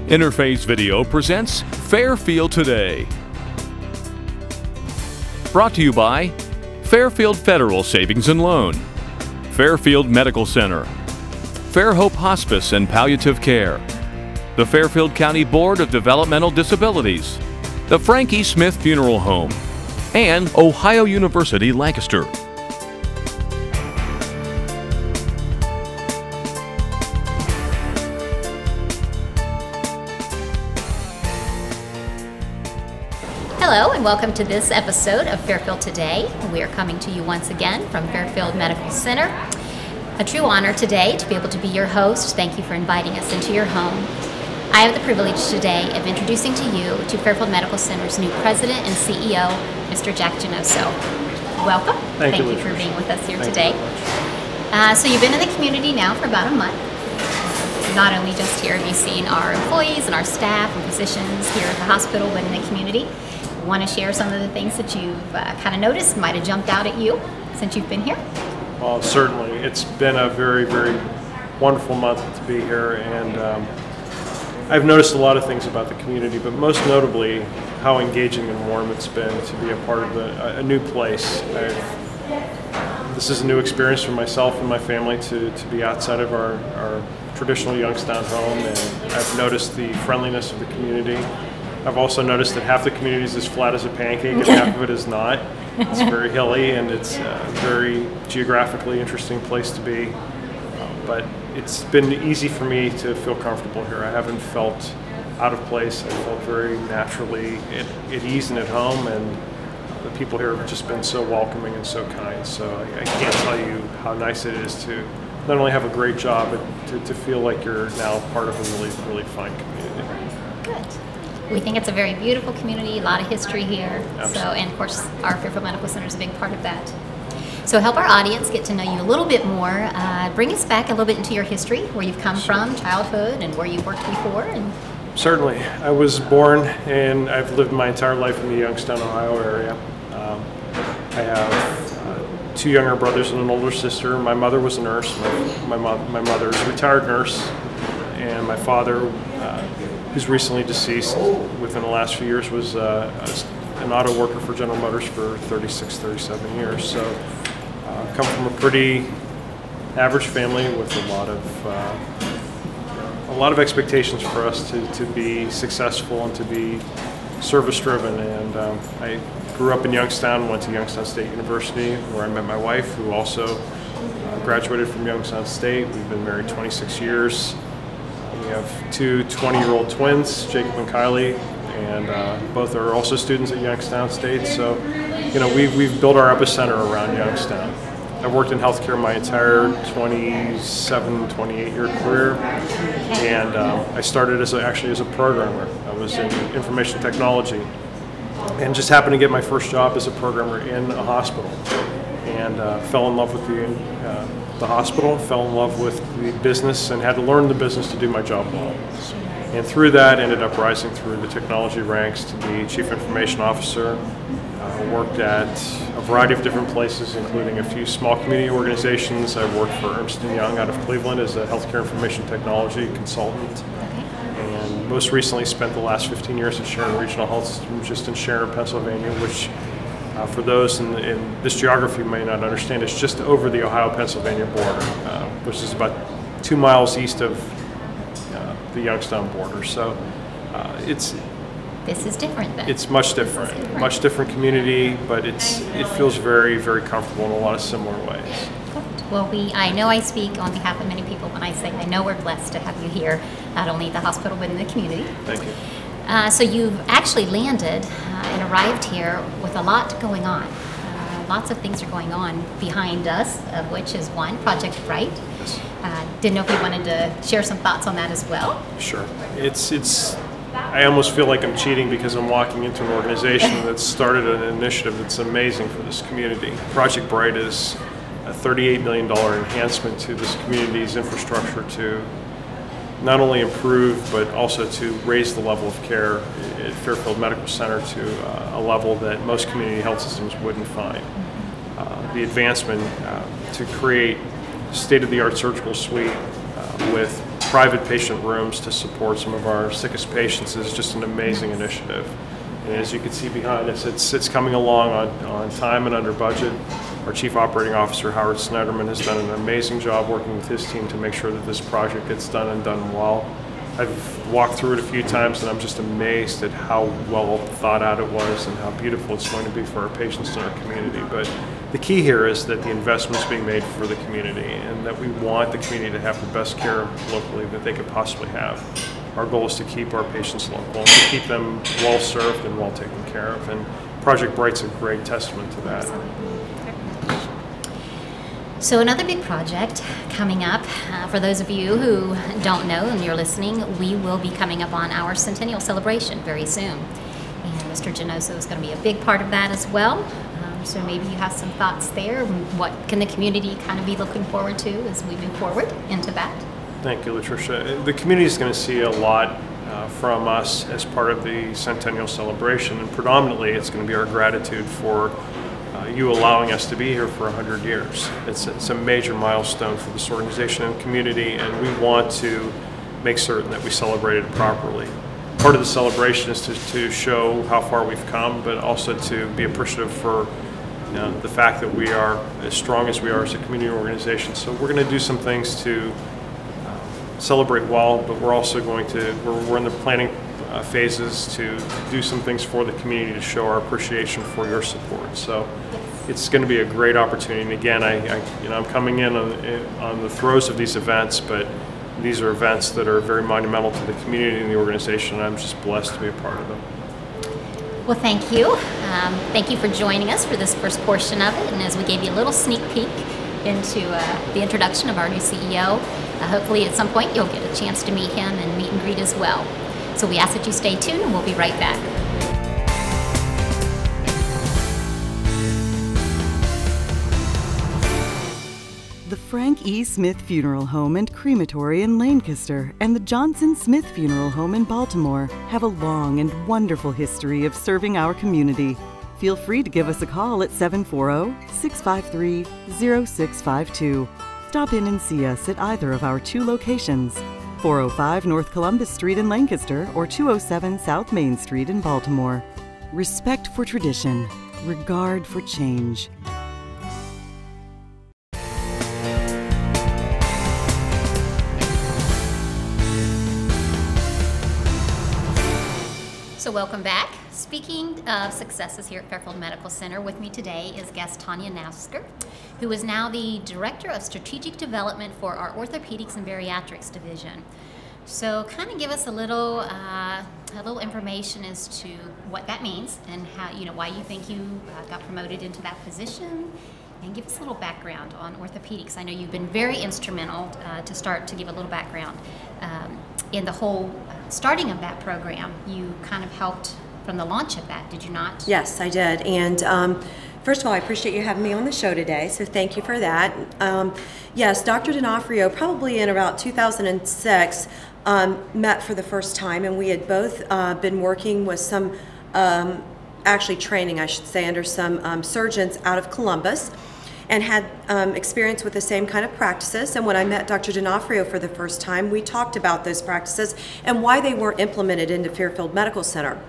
Interface Video presents Fairfield Today. Brought to you by Fairfield Federal Savings and Loan, Fairfield Medical Center, Fairhope Hospice and Palliative Care, the Fairfield County Board of Developmental Disabilities, the Frankie Smith Funeral Home, and Ohio University Lancaster. Hello and welcome to this episode of Fairfield Today. We are coming to you once again from Fairfield Medical Center. A true honor today to be able to be your host. Thank you for inviting us into your home. I have the privilege today of introducing to you to Fairfield Medical Center's new president and CEO, Mr. Jack Genoso. Welcome. Thank you for being with us here today. So you've been in the community now for about a month. Not only just here have you seen our employees and our staff and physicians here at the hospital, but in the community. Want to share some of the things that you've kind of noticed, might have jumped out at you since you've been here? Well, certainly. It's been a very, very wonderful month to be here, and I've noticed a lot of things about the community, but most notably how engaging and warm it's been to be a part of a new place. This is a new experience for myself and my family to be outside of our traditional Youngstown home, and I've noticed the friendliness of the community. I've also noticed that half the community is as flat as a pancake and half of it is not. It's very hilly and it's a very geographically interesting place to be. But it's been easy for me to feel comfortable here. I haven't felt out of place. I felt very naturally at ease and at home, and the people here have just been so welcoming and so kind. So I can't tell you how nice it is to not only have a great job, but to feel like you're now part of a really, really fine community. Good. We think it's a very beautiful community, a lot of history here. Absolutely. So, and of course, our Fairfield Medical Center is a big part of that. So help our audience get to know you a little bit more. Bring us back a little bit into your history, where you've come from, childhood, and where you've worked before. Certainly. I was born and I've lived my entire life in the Youngstown, Ohio area. I have two younger brothers and an older sister. My mother was a nurse. My mother is a retired nurse, and my father, who's recently deceased within the last few years, was an auto worker for General Motors for 36, 37 years. So come from a pretty average family with a lot of expectations for us to be successful and to be service-driven. And I grew up in Youngstown, went to Youngstown State University, where I met my wife, who also graduated from Youngstown State. We've been married 26 years. We have two 20-year-old twins, Jacob and Kylie, and both are also students at Youngstown State. So, you know, we've built our epicenter around Youngstown. I've worked in healthcare my entire 28-year career, and I started actually as a programmer. I was in information technology, and just happened to get my first job as a programmer in a hospital, and fell in love with the hospital, fell in love with the business, and had to learn the business to do my job well. And through that, ended up rising through the technology ranks to be Chief Information Officer. Worked at a variety of different places, including a few small community organizations. I worked for Ernst & Young out of Cleveland as a healthcare information technology consultant. And most recently spent the last 15 years at Sharon Regional Health System, just in Sharon, Pennsylvania, which for those in this geography may not understand, is just over the Ohio-Pennsylvania border, which is about 2 miles east of the Youngstown border. So This is different then. It's much different. Much different community, but it feels very, very comfortable in a lot of similar ways. Good. Well, I know I speak on behalf of many people when I say I know we're blessed to have you here, not only at the hospital but in the community. Thank you. So you've actually landed and arrived here with a lot going on. Lots of things are going on behind us, of which is one, Project Bright. Yes. Didn't know if you wanted to share some thoughts on that as well. Sure. I almost feel like I'm cheating because I'm walking into an organization that started an initiative that's amazing for this community. Project Bright is a $38 million enhancement to this community's infrastructure to not only improve, but also to raise the level of care at Fairfield Medical Center to a level that most community health systems wouldn't find. The advancement to create state-of-the-art surgical suite with private patient rooms to support some of our sickest patients is just an amazing initiative. And as you can see behind us, it's coming along on time and under budget. Our Chief Operating Officer, Howard Snyderman, has done an amazing job working with his team to make sure that this project gets done and done well. I've walked through it a few times and I'm just amazed at how well thought out it was and how beautiful it's going to be for our patients and our community. But the key here is that the investment's being made for the community and that we want the community to have the best care locally that they could possibly have. Our goal is to keep our patients local, to keep them well served and well taken care of. And Project Bright's a great testament to that. So another big project coming up, for those of you who don't know and you're listening, we will be coming up on our centennial celebration very soon. And Mr. Genoso is going to be a big part of that as well. So maybe you have some thoughts there. What can the community kind of be looking forward to as we move forward into that? Thank you, Latricia. The community is going to see a lot from us as part of the centennial celebration, and predominantly it's going to be our gratitude for you allowing us to be here for 100 years. It's a major milestone for this organization and community, and we want to make certain that we celebrate it properly. Part of the celebration is to show how far we've come, but also to be appreciative for the fact that we are as strong as we are as a community organization. So we're going to do some things to celebrate well, but we're also going to, we're in the planning phases to do some things for the community to show our appreciation for your support. So it's going to be a great opportunity. And again, I'm coming in on the throes of these events, but these are events that are very monumental to the community and the organization, and I'm just blessed to be a part of them. Well, thank you. Thank you for joining us for this first portion of it, and as we gave you a little sneak peek into the introduction of our new CEO, hopefully at some point you'll get a chance to meet him and meet and greet as well. So we ask that you stay tuned, and we'll be right back. The Frank E. Smith Funeral Home and Crematory in Lancaster and the Johnson Smith Funeral Home in Baltimore have a long and wonderful history of serving our community. Feel free to give us a call at 740-653-0652. Stop in and see us at either of our two locations, 405 North Columbus Street in Lancaster or 207 South Main Street in Baltimore. Respect for tradition, regard for change. So welcome back. Speaking of successes here at Fairfield Medical Center, with me today is guest Tanya Nasker, who is now the Director of Strategic Development for our Orthopedics and Bariatrics Division. So kind of give us a little information as to what that means and how, why you think you got promoted into that position, and give us a little background on orthopedics. I know you've been very instrumental to give a little background in the whole starting of that program. You kind of helped from the launch of that, did you not? Yes, I did. And first of all, I appreciate you having me on the show today, so thank you for that. Yes, Dr. D'Onofrio, probably in about 2006, met for the first time, and we had both been working with some, actually training, I should say, under some surgeons out of Columbus, and had experience with the same kind of practices. And when I met Dr. D'Onofrio for the first time, we talked about those practices and why they weren't implemented into Fairfield Medical Center.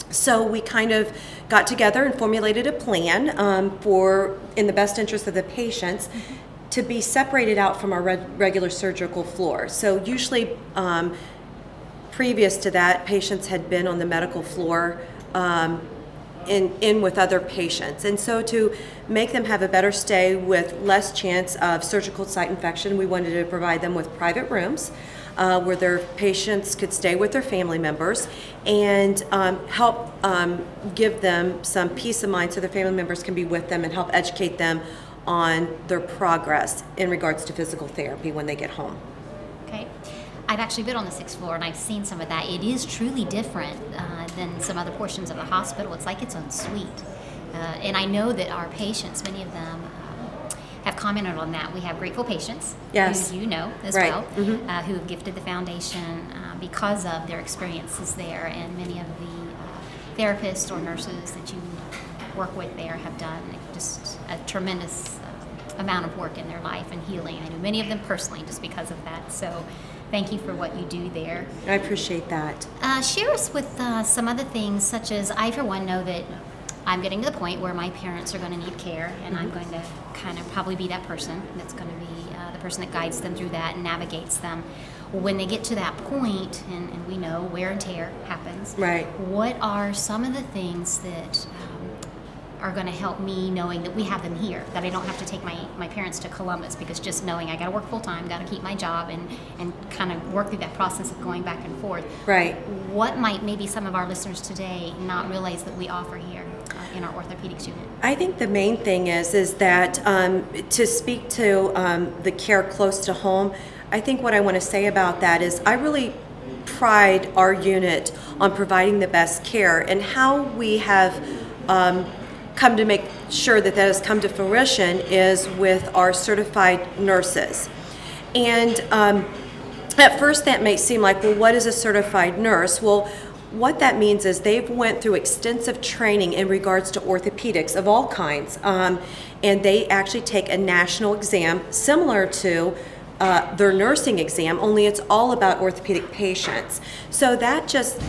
So we kind of got together and formulated a plan in the best interest of the patients, to be separated out from our regular surgical floor. So usually previous to that, patients had been on the medical floor in with other patients. And so to make them have a better stay with less chance of surgical site infection, we wanted to provide them with private rooms where their patients could stay with their family members and help give them some peace of mind so their family members can be with them and help educate them on their progress in regards to physical therapy when they get home. Okay. I've actually been on the 6th floor and I've seen some of that. It is truly different than some other portions of the hospital. It's like its own suite. And I know that our patients, many of them, have commented on that. We have grateful patients, yes, who you know as right, well, who have gifted the foundation because of their experiences there, and many of the therapists or nurses that you work with there have done just a tremendous amount of work in their life and healing. I know many of them personally just because of that. So Thank you for what you do there. I appreciate that. Share us with some other things, such as I, for one, know that I'm getting to the point where my parents are going to need care, and I'm going to kind of probably be that person that's going to be the person that guides them through that and navigates them. When they get to that point, and we know wear and tear happens, Right. what are some of the things that are going to help me knowing that we have them here, that I don't have to take my parents to Columbus, because just knowing I got to work full time, got to keep my job, and kind of work through that process of going back and forth. Right. What might maybe some of our listeners today not realize that we offer here in our orthopedics unit? I think the main thing is that to speak to the care close to home, I think what I want to say about that is I really pride our unit on providing the best care, and how we have come to make sure that that has come to fruition is with our certified nurses. And at first that may seem like, well, what is a certified nurse? Well, what that means is they've went through extensive training in regards to orthopedics of all kinds, and they actually take a national exam similar to their nursing exam, only it's all about orthopedic patients. So that just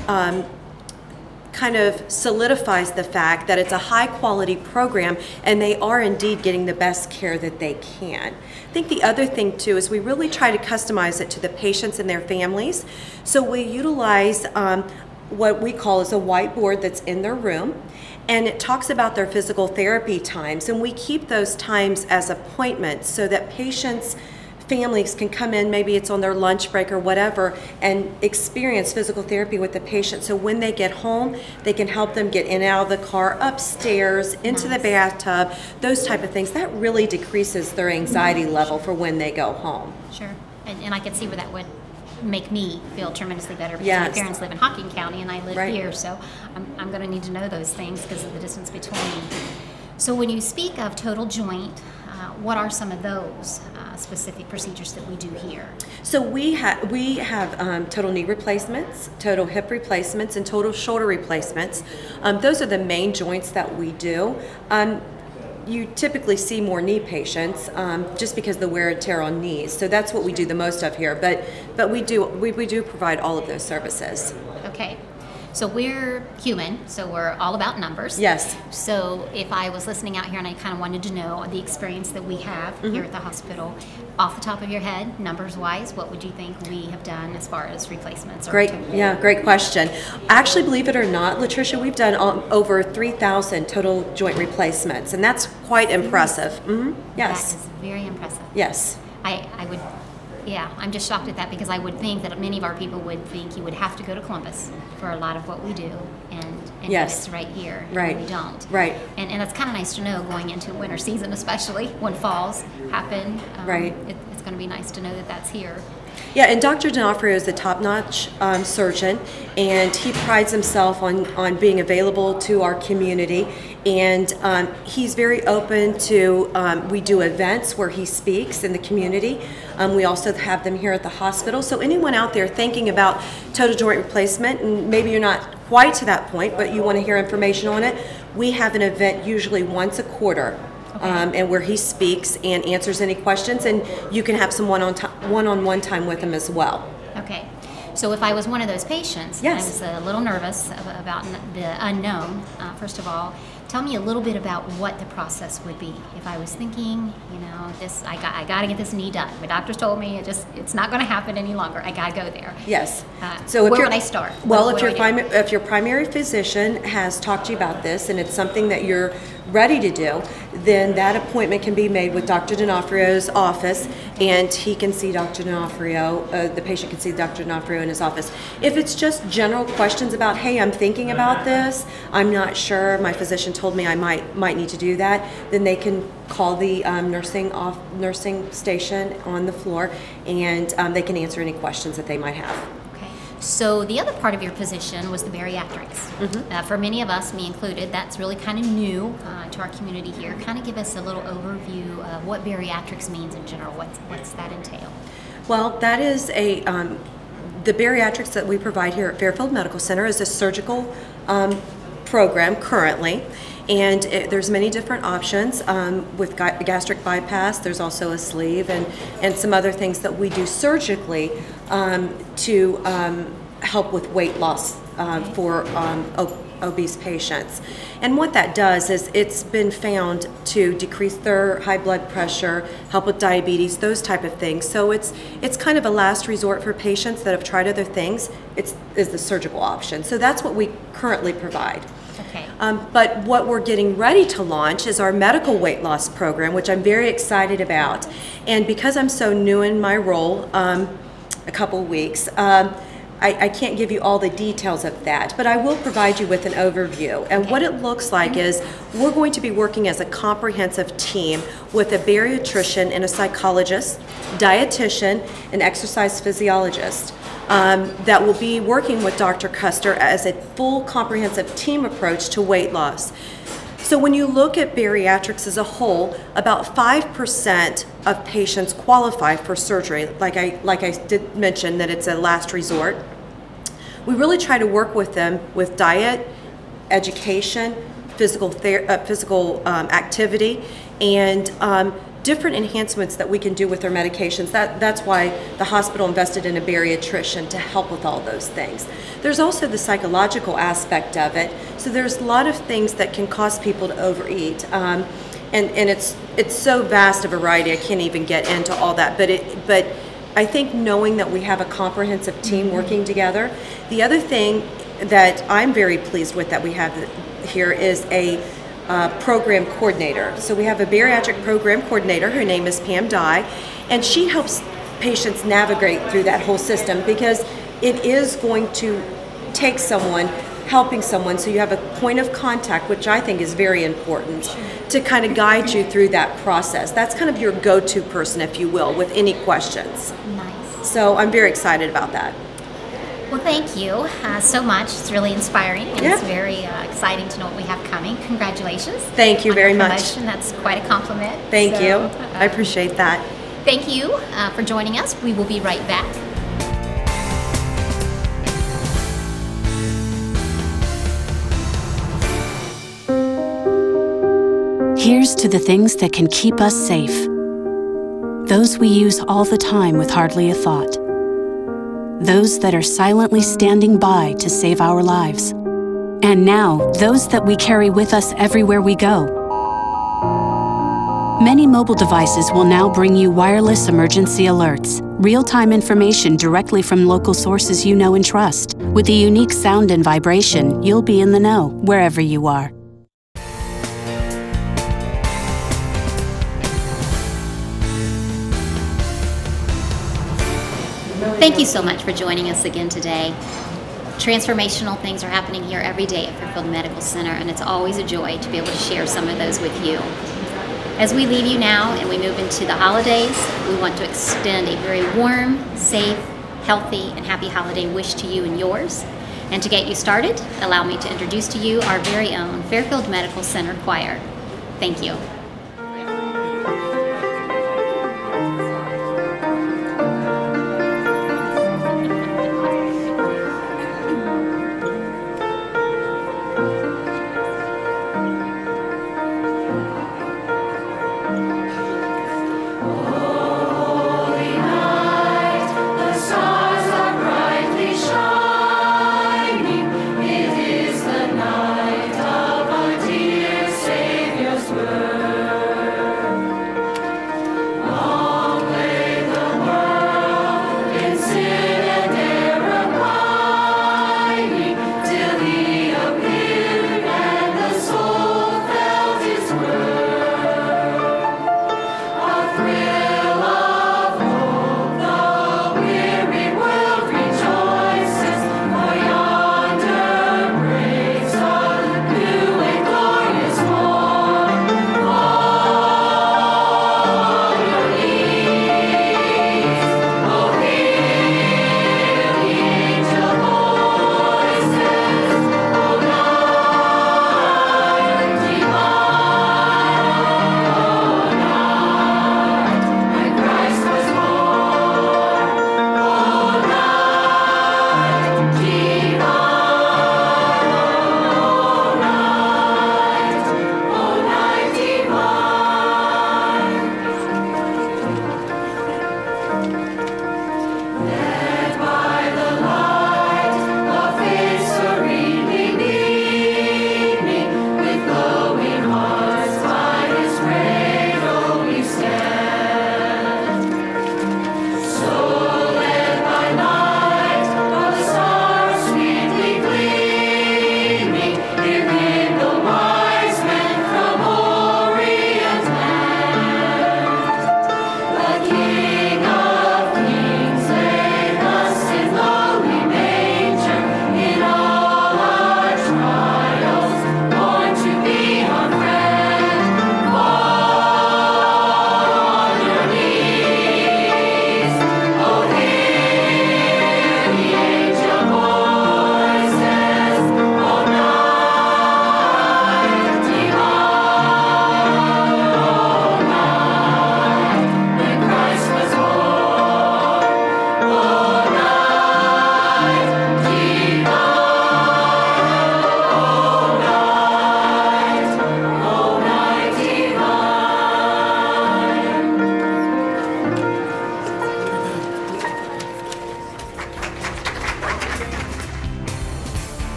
kind of solidifies the fact that it's a high quality program, and they are indeed getting the best care that they can. I think the other thing too is we really try to customize it to the patients and their families. So we utilize what we call is a whiteboard that's in their room, and it talks about their physical therapy times, and we keep those times as appointments so that patients, families can come in, maybe it's on their lunch break or whatever, and experience physical therapy with the patient. So when they get home, they can help them get in and out of the car, upstairs, into the bathtub, those type of things. That really decreases their anxiety level for when they go home. Sure. And I can see where that would make me feel tremendously better, because Yes. my parents live in Hocking County and I live Right. here, so I'm going to need to know those things because of the distance between. So when you speak of total joint, what are some of those specific procedures that we do here? So we have total knee replacements, total hip replacements, and total shoulder replacements. Those are the main joints that we do. You typically see more knee patients just because of the wear and tear on knees. So that's what we do the most of here. But we do provide all of those services. Okay. So we're human, so we're all about numbers. Yes. So if I was listening out here and I kind of wanted to know the experience that we have here at the hospital, off the top of your head, numbers-wise, what would you think we have done as far as replacements? Great, yeah, great question. Actually, believe it or not, Latricia, we've done over 3,000 total joint replacements, and that's quite impressive. Yes. That is very impressive. Yes. I would, yeah, I'm just shocked at that, because I would think that many of our people would think you would have to go to Columbus for a lot of what we do, and Yes. it's right here, Right. and we don't. Right. And it's kind of nice to know going into winter season, especially when falls happen. Right. It's going to be nice to know that that's here. Yeah, and Dr. D'Onofrio is a top-notch surgeon, and he prides himself on being available to our community, and he's very open to, we do events where he speaks in the community. We also have them here at the hospital. So anyone out there thinking about total joint replacement, and maybe you're not quite to that point, but you want to hear information on it, we have an event usually once a quarter. And where he speaks and answers any questions, and you can have some one-on-one time with him as well. Okay. So if I was one of those patients, Yes. I was a little nervous about the unknown, first of all, tell me a little bit about what the process would be. If I was thinking, you know, I got to get this knee done. My doctors told me it's not going to happen any longer. I got to go there. Yes. So where would I start? Well, What if your primary physician has talked to you about this and it's something that you're ready to do, then that appointment can be made with Dr. D'Onofrio's office, and he can see Dr. D'Onofrio, the patient can see Dr. D'Onofrio in his office. If it's just general questions about, hey, I'm thinking about this, I'm not sure, my physician told me I might need to do that, then they can call the nursing station on the floor, and they can answer any questions that they might have. Okay. So the other part of your position was the bariatrics. For many of us, me included, that's really kind of new to our community here. Kind of give us a little overview of what bariatrics means in general. What's that entail? Well, that is the bariatrics that we provide here at Fairfield Medical Center is a surgical program currently. And there's many different options with gastric bypass. There's also a sleeve and some other things that we do surgically to help with weight loss for obese patients. And what that does is it's been found to decrease their high blood pressure, help with diabetes, those type of things. So it's kind of a last resort for patients that have tried other things. Is the surgical option. So that's what we currently provide. Okay. But what we're getting ready to launch is our medical weight loss program, which I'm very excited about. And because I'm so new in my role, a couple weeks, I can't give you all the details of that, but I will provide you with an overview. And what it looks like is we're going to be working as a comprehensive team with a bariatrician and a psychologist, dietitian, and exercise physiologist that will be working with Dr. Custer as a full comprehensive team approach to weight loss. So when you look at bariatrics as a whole, about 5% of patients qualify for surgery. Like I did mention that it's a last resort. We really try to work with them with diet, education, physical activity, and different enhancements that we can do with their medications. That's why the hospital invested in a bariatrician to help with all those things. There's also the psychological aspect of it. So there's a lot of things that can cause people to overeat. And it's so vast a variety, I can't even get into all that. But I think knowing that we have a comprehensive team working together. The other thing that I'm very pleased with that we have here is a program coordinator. So we have a bariatric program coordinator. Her name is Pam Dye, and she helps patients navigate through that whole system because it is going to take someone helping someone, so you have a point of contact, which I think is very important, to kind of guide you through that process. That's kind of your go-to person, if you will, with any questions. Nice. So I'm very excited about that. Well, thank you so much. It's really inspiring, and Yeah. it's very exciting to know what we have coming. Congratulations. Thank you on very your much. promotion. That's quite a compliment. Thank So, you. I appreciate that. Thank you for joining us. We will be right back. Here's to the things that can keep us safe. Those we use all the time with hardly a thought. Those that are silently standing by to save our lives. And now, those that we carry with us everywhere we go. Many mobile devices will now bring you wireless emergency alerts, real-time information directly from local sources you know and trust. With the unique sound and vibration, you'll be in the know wherever you are. Thank you so much for joining us again today. Transformational things are happening here every day at Fairfield Medical Center, and it's always a joy to be able to share some of those with you. As we leave you now and we move into the holidays, we want to extend a very warm, safe, healthy, and happy holiday wish to you and yours. And to get you started, allow me to introduce to you our very own Fairfield Medical Center Choir. Thank you. It is the night of our dear Savior's birth.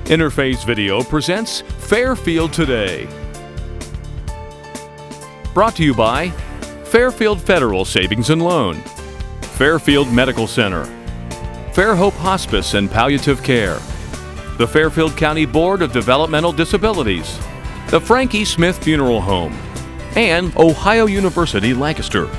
Interface Video presents Fairfield Today. Brought to you by Fairfield Federal Savings and Loan, Fairfield Medical Center, Fairhope Hospice and Palliative Care, the Fairfield County Board of Developmental Disabilities, the Frank E. Smith Funeral Home, and Ohio University Lancaster.